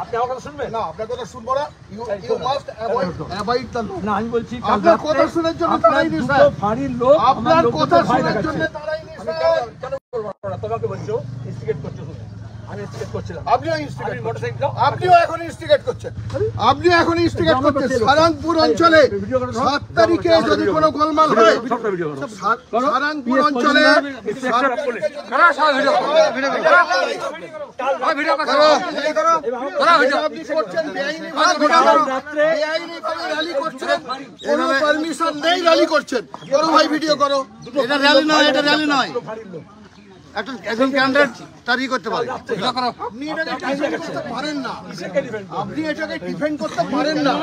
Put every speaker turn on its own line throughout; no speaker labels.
আপনি আমার কথা শুনবেন
না, আপনার কথা শুনবো না। You must avoid the law.
না আমি বলছি
আপনার কথা শোনার জন্য তারাইনি স্যার।
ফাঁড়ির লোক
আপনার কথা শোনার জন্য তারাইনি স্যার।
কেন বলবো না? তোমাকে বলছো ইনস্টিগেট করছো তুমি। আমি ইনস্টিগেট করছিলাম।
আপনিও ইনস্টিগেট
মোটরসাইকেল
আপনিও এখন ইনস্টিগেট করছেন। আপনি এখন ইনস্টিগেট করছেন। সারাংপুর অঞ্চলে 7 তারিখে যদি কোনো গোলমাল হয়, সারাংপুর অঞ্চলে আপনি করছেন বেআইনিভাবে র্যালি করছেন, কোনো পারমিশন নেই র্যালি করছেন। করো ভাই, ভিডিও করো।
এটা র্যালি নয়, এটা র্যালি নয়। একজন ক্যান্ডিডেট তারই করতে পারে।
আপনি এটাকে ডিফেন্ড করতে পারেন না। আপনি এটাকে ডিফেন্ড করতে পারেন না।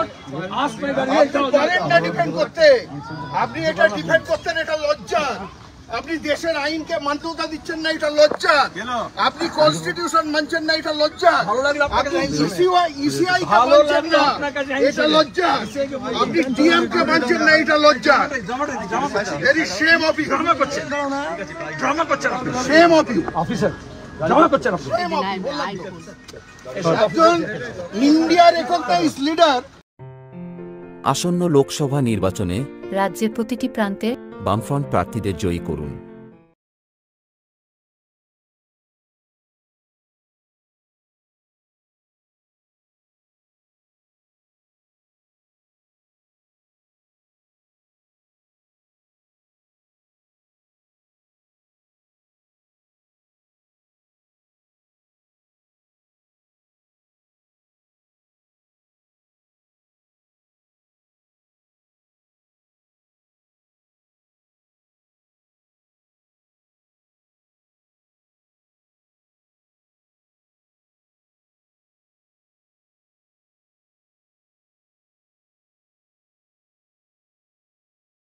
পারেন না ডিফেন্ড করতে। আপনি এটা ডিফেন্ড করতেন, এটা লজ্জা। আপনি দেশের আইনকে মান্যতা দিচ্ছেন না, এটা লজ্জা। আপনি কনস্টিটিউশন মানছেন না, এটা লজ্জা। আপনি ইসিআই কে মানছেন না, এটা লজ্জা। আপনি ডিএম কে মানছেন না, এটা লজ্জা। Very shame of you.
Drama করছেন আপনি।
Shame of you.
Officer drama করছেন আপনি।
একজন ইন্ডিয়ার রেকগনাইজড লিডার।
আসন্ন লোকসভা নির্বাচনে
রাজ্যের প্রতিটি প্রান্তে
বামফ্রন্ট প্রার্থীদের জয়ী করুন।